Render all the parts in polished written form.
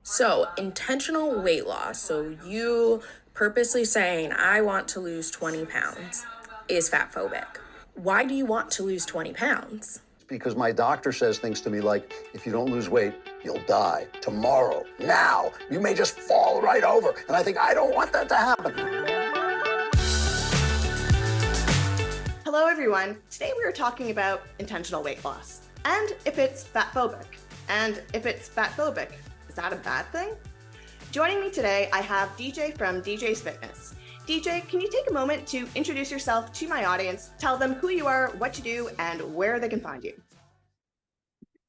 So, intentional weight loss, so you purposely saying, I want to lose 20 pounds, is fatphobic. Why do you want to lose 20 pounds? Because my doctor says things to me like, if you don't lose weight, you'll die tomorrow, now. You may just fall right over. And I think, I don't want that to happen. Hello, everyone. Today we are talking about intentional weight loss and if it's fatphobic. And if it's fatphobic, is that a bad thing? Joining me today, I have DJ from DJ's Fitness. DJ, can you take a moment to introduce yourself to my audience, tell them who you are, what you do, and where they can find you?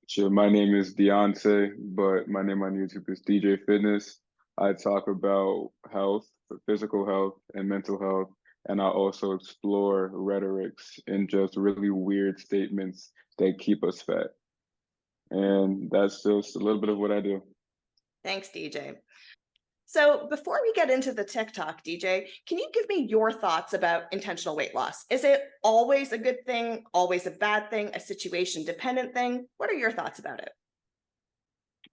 Sure, my name is Deontay, but my name on YouTube is DJ Fitness. I talk about health, physical health, and mental health, and I also explore rhetorics and just really weird statements that keep us fat. And that's just a little bit of what I do. Thanks, DJ. So before we get into the TikTok, DJ, can you give me your thoughts about intentional weight loss? Is it always a good thing, always a bad thing, a situation dependent thing? What are your thoughts about it?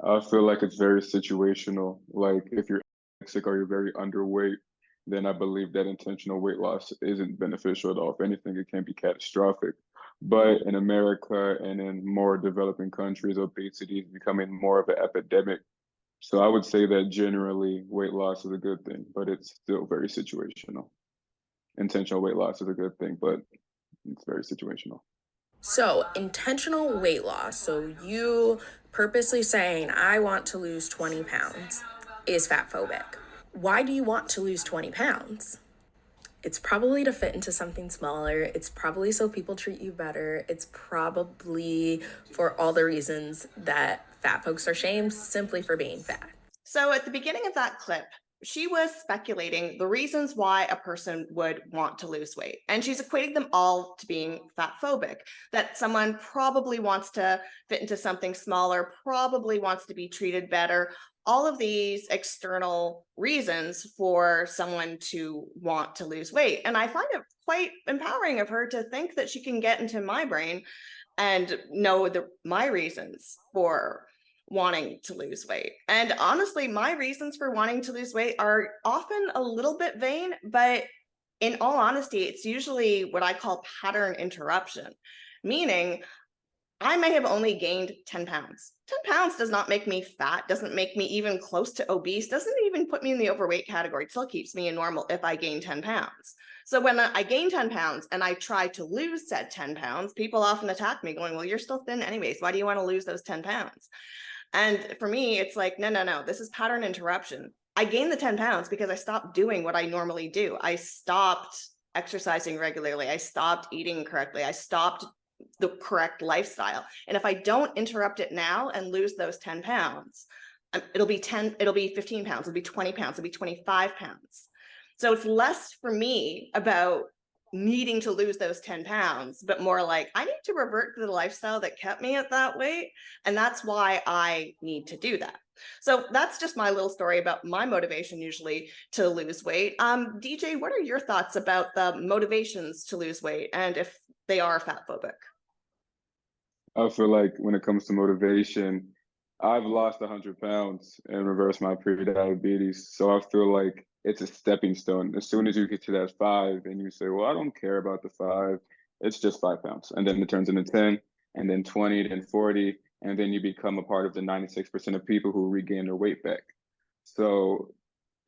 I feel like it's very situational. Like if you're sick or you're very underweight, then I believe that intentional weight loss isn't beneficial at all. If anything, it can be catastrophic. But in America and in more developing countries, obesity is becoming more of an epidemic. So I would say that generally weight loss is a good thing, but it's still very situational. Intentional weight loss is a good thing, but it's very situational. So, intentional weight loss, so you purposely saying, I want to lose 20 pounds, is fatphobic. Why do you want to lose 20 pounds? It's probably to fit into something smaller. It's probably so people treat you better. It's probably for all the reasons that fat folks are shamed simply for being fat. So at the beginning of that clip, she was speculating the reasons why a person would want to lose weight. And she's equating them all to being fat phobic, that someone probably wants to fit into something smaller, probably wants to be treated better. All of these external reasons for someone to want to lose weight. And I find it quite empowering of her to think that she can get into my brain and know my reasons for wanting to lose weight. And honestly, my reasons for wanting to lose weight are often a little bit vain, but in all honesty, it's usually what I call pattern interruption, meaning I may have only gained 10 pounds. 10 pounds does not make me fat, doesn't make me even close to obese, doesn't even put me in the overweight category. It still keeps me in normal if I gain 10 pounds. So when I gain 10 pounds and I try to lose said 10 pounds, people often attack me going, well, you're still thin anyways. Why do you want to lose those 10 pounds? And for me, it's like, no, this is pattern interruption. I gained the 10 pounds because I stopped doing what I normally do. I stopped exercising regularly. I stopped eating correctly. I stopped the correct lifestyle. And if I don't interrupt it now and lose those 10 pounds, it'll be 15 pounds, it'll be 20 pounds, it'll be 25 pounds. So it's less for me about needing to lose those 10 pounds, but more like I need to revert to the lifestyle that kept me at that weight. And that's why I need to do that. So that's just my little story about my motivation usually to lose weight. DJ, what are your thoughts about the motivations to lose weight and if they are fat phobic? I feel like when it comes to motivation, I've lost 100 pounds and reversed my pre-diabetes. So I feel like it's a stepping stone. As soon as you get to that 5 and you say, well, I don't care about the 5, it's just 5 pounds. And then it turns into 10, and then 20, then 40, and then you become a part of the 96% of people who regain their weight back. So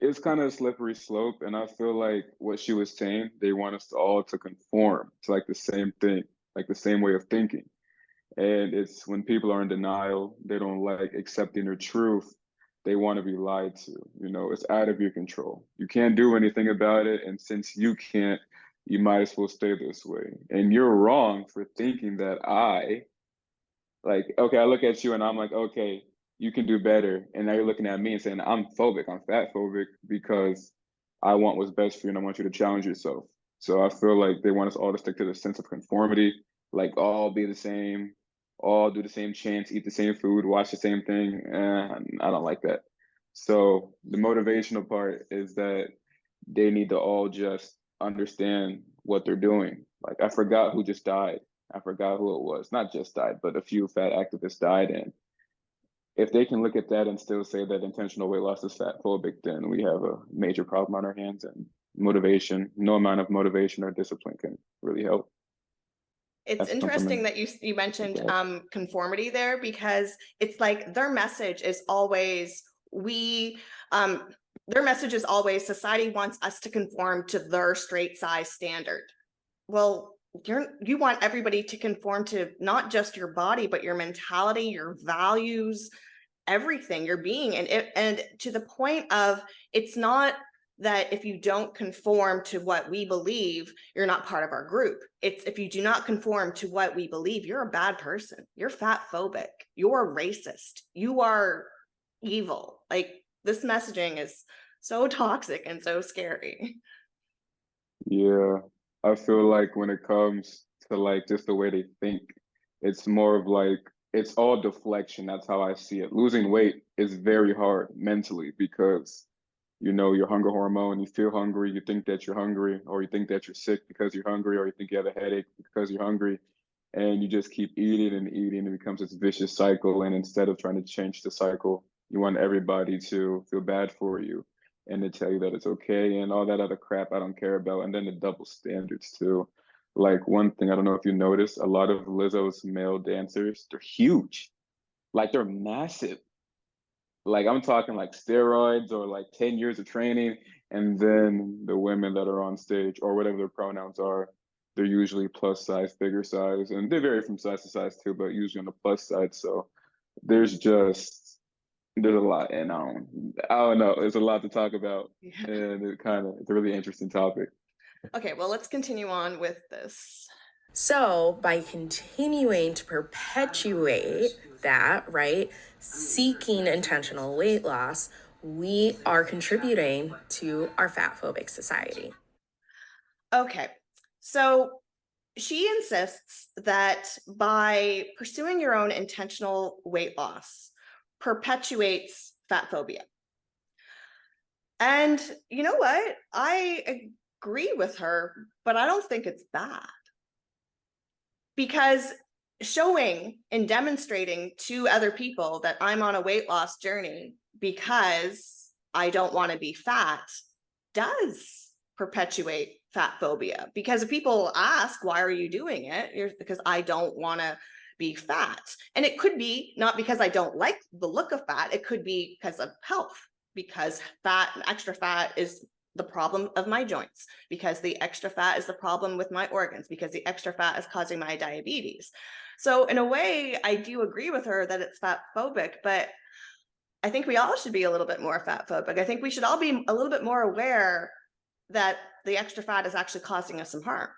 it's kind of a slippery slope. And I feel like what she was saying, they want us all to conform to like the same thing, like the same way of thinking. And it's when people are in denial, they don't like accepting their truth. They want to be lied to. You know, it's out of your control. You can't do anything about it. And since you can't, you might as well stay this way. And you're wrong for thinking that okay, I look at you and I'm like, okay, you can do better. And now you're looking at me and saying, I'm phobic, I'm fat phobic because I want what's best for you and I want you to challenge yourself. So I feel like they want us all to stick to the sense of conformity, like all be the same, all do the same chants, eat the same food, watch the same thing. I don't like that. So the motivational part is that they need to all just understand what they're doing. Like I forgot who just died. I forgot who it was. Not just died, but a few fat activists died, and if they can look at that and still say that intentional weight loss is fat phobic, then we have a major problem on our hands, and motivation, no amount of motivation or discipline can really help. It's That's come from interesting that you mentioned that. conformity there, because it's like their message is always their message is always society wants us to conform to their straight size standard. Well, you want everybody to conform to not just your body, but your mentality, your values, everything, your being. And to the point of, it's not that if you don't conform to what we believe, you're not part of our group. It's if you do not conform to what we believe, you're a bad person. You're fat phobic. You're racist. You are evil. Like, this messaging is so toxic and so scary. Yeah, I feel like when it comes to like just the way they think, it's more of like it's all deflection. That's how I see it. Losing weight is very hard mentally because you know your hunger hormone, you feel hungry, you think that you're hungry, or you think that you're sick because you're hungry, or you think you have a headache because you're hungry, and you just keep eating and eating, and it becomes this vicious cycle. And instead of trying to change the cycle, you want everybody to feel bad for you and to tell you that it's okay and all that other crap I don't care about. And then the double standards too. Like one thing, I don't know if you noticed, a lot of Lizzo's male dancers, they're huge. Like they're massive. Like I'm talking like steroids or like 10 years of training. And then the women that are on stage or whatever their pronouns are, they're usually plus size, bigger size. And they vary from size to size too, but usually on the plus side. So there's just there's a lot, and I don't know. There's a lot to talk about, Yeah. and it's a really interesting topic. Okay, well, let's continue on with this. So, by continuing to perpetuate that, right, seeking intentional weight loss, we are contributing to our fat phobic society. Okay, so she insists that by pursuing your own intentional weight loss perpetuates fat phobia. And you know what? I agree with her, but I don't think it's bad. Because showing and demonstrating to other people that I'm on a weight loss journey because I don't want to be fat does perpetuate fat phobia. Because if people ask, why are you doing it? Because I don't want to be fat. And it could be not because I don't like the look of fat. It could be because of health, because extra fat is the problem of my joints, because the extra fat is the problem with my organs, because the extra fat is causing my diabetes. So in a way, I do agree with her that it's fat phobic, but I think we all should be a little bit more fat phobic. I think we should all be a little bit more aware that the extra fat is actually causing us some harm.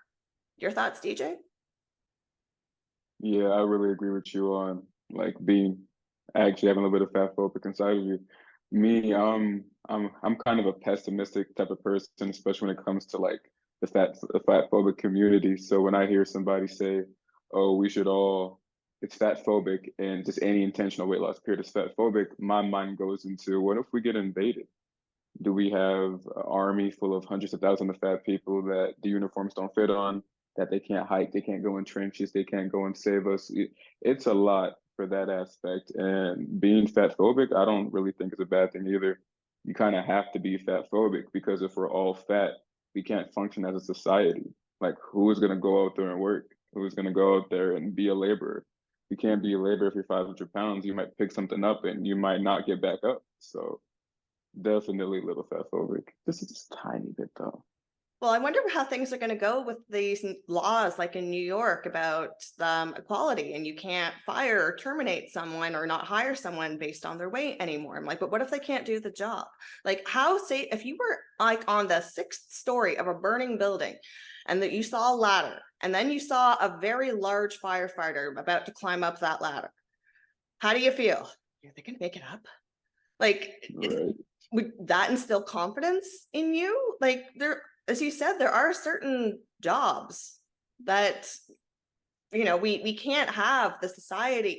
Your thoughts, DJ? Yeah, I really agree with you on like being actually having a little bit of fat phobic inside of you. Me, I'm kind of a pessimistic type of person, especially when it comes to like the fat phobic community. So when I hear somebody say, "Oh, we should all," it's fat phobic, and just any intentional weight loss period is fat phobic, my mind goes into what if we get invaded? Do we have an army full of hundreds of thousands of fat people that the uniforms don't fit on, that they can't hike, they can't go in trenches, they can't go and save us? It's a lot for that aspect. And being fat phobic, I don't really think is a bad thing either. You kind of have to be fat phobic because if we're all fat, we can't function as a society. Like, who is going to go out there and work? Who's going to go out there and be a laborer? You can't be a laborer if you're 500 pounds. You might pick something up and you might not get back up. So, definitely a little fat phobic. This is just a tiny bit though. Well, I wonder how things are going to go with these laws, like in New York, about equality, and you can't fire or terminate someone or not hire someone based on their weight anymore. I'm like, but what if they can't do the job? Like, how say if you were like on the 6th story of a burning building and that you saw a ladder and then you saw a very large firefighter about to climb up that ladder, how do you feel? Are they going to make it up? Like, Right. would that instill confidence in you? Like, as you said, there are certain jobs that, we can't have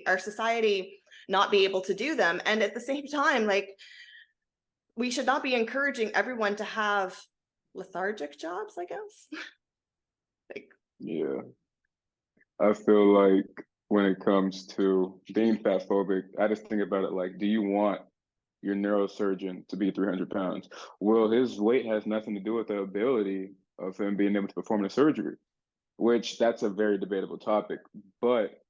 our society not be able to do them. And at the same time, like, we should not be encouraging everyone to have lethargic jobs, I guess. Like, Yeah. I feel like when it comes to being fat phobic, I just think about it like, do you want your neurosurgeon to be 300 pounds? Well, his weight has nothing to do with the ability of him being able to perform the surgery, which that's a very debatable topic. But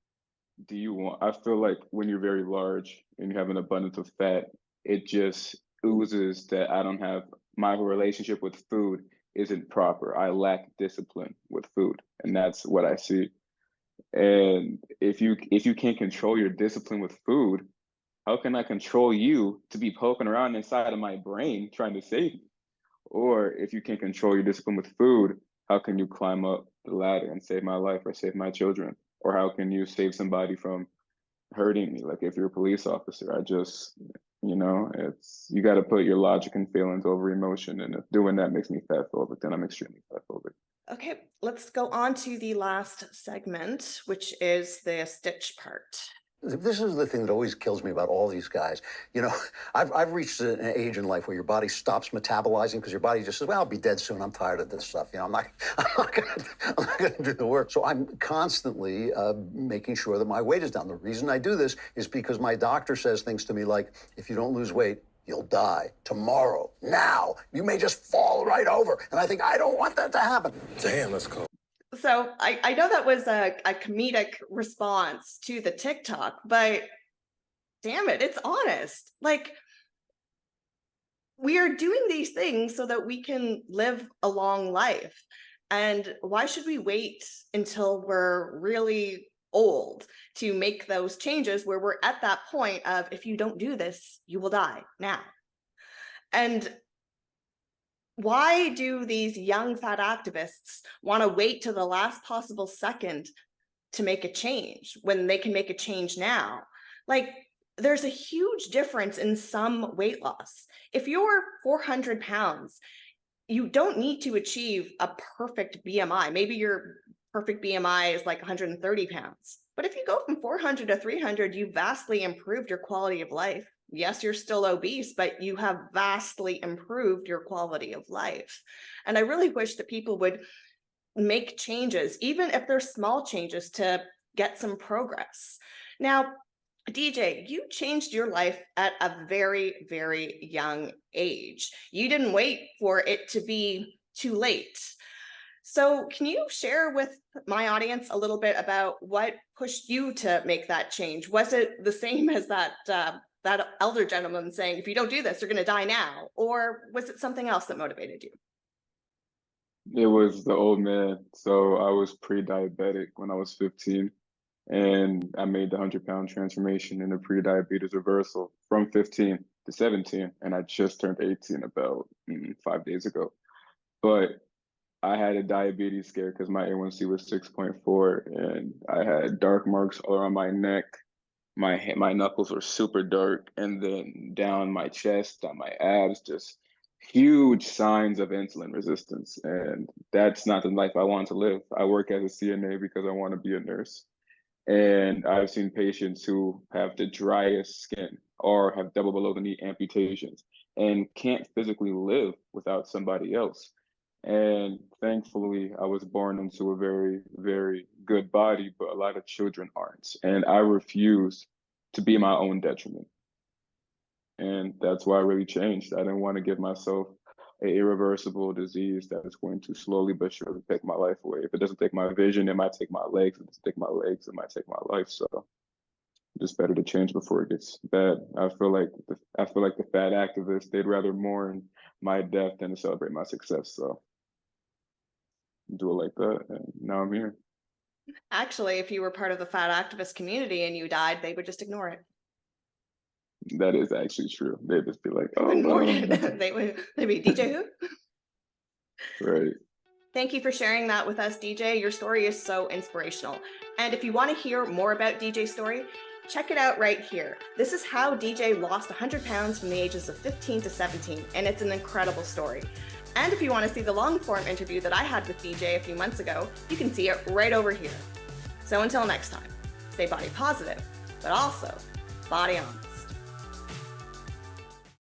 do you want, I feel like when you're very large and you have an abundance of fat, it just oozes that I don't have, my relationship with food isn't proper. I lack discipline with food, and that's what I see. And if you can't control your discipline with food, how can I control you to be poking around inside of my brain trying to save me? Or if you can't control your discipline with food, how can you climb up the ladder and save my life or save my children? Or how can you save somebody from hurting me? Like if you're a police officer, it's, you got to put your logic and feelings over emotion. And if doing that makes me fat phobic, then I'm extremely fat phobic. Okay, let's go on to the last segment, which is the stitch part. This is the thing that always kills me about all these guys. You know, I've reached an age in life where your body stops metabolizing because your body just says, well, I'll be dead soon. I'm tired of this stuff. You know, I'm not gonna do the work. So I'm constantly making sure that my weight is down. The reason I do this is because my doctor says things to me like, if you don't lose weight, you'll die tomorrow, now. You may just fall right over. And I think, I don't want that to happen. Damn, that's cool. So I know that was a comedic response to the TikTok, but damn it, it's honest. Like, we are doing these things so that we can live a long life. And why should we wait until we're really old to make those changes where we're at that point of, if you don't do this, you will die now? And why do these young fat activists want to wait to the last possible second to make a change when they can make a change now? Like, there's a huge difference in some weight loss. If you're 400 pounds, you don't need to achieve a perfect BMI. Maybe your perfect BMI is like 130 pounds. But if you go from 400 to 300, you vastly improved your quality of life. Yes, you're still obese, but you have vastly improved your quality of life. And I really wish that people would make changes, even if they're small changes, to get some progress. Now, DJ, you changed your life at a very, very young age. You didn't wait for it to be too late. So can you share with my audience a little bit about what pushed you to make that change? Was it the same as that elder gentleman saying, if you don't do this, you're going to die now? Or was it something else that motivated you? It was the old man. So I was pre-diabetic when I was 15, and I made the 100-pound transformation in a pre-diabetes reversal from 15 to 17, and I just turned 18 about 5 days ago. But I had a diabetes scare because my A1C was 6.4, and I had dark marks all around my neck. My knuckles were super dark, and then down my chest, down my abs, just huge signs of insulin resistance. And that's not the life I want to live. I work as a CNA because I want to be a nurse. And I've seen patients who have the driest skin or have double below the knee amputations and can't physically live without somebody else. And thankfully, I was born into a very, very good body, but a lot of children aren't. And I refuse to be my own detriment. And that's why I really changed. I didn't want to give myself an irreversible disease that is going to slowly but surely take my life away. If it doesn't take my vision, it might take my legs. If it doesn't take my legs, it might take my life. So just better to change before it gets bad. I feel like the fat activists, they'd rather mourn my death than to celebrate my success. So do it like that, and now I'm here. Actually, if you were part of the fat activist community and you died, they would just ignore it. That is actually true. They'd just be like, oh, they'd be, DJ who? Right. Thank you for sharing that with us, DJ. Your story is so inspirational. And if you want to hear more about DJ's story, check it out right here. This is how DJ lost 100 pounds from the ages of 15 to 17, and it's an incredible story. And if you want to see the long-form interview that I had with DJ a few months ago, you can see it right over here. So until next time, stay body positive, but also body on.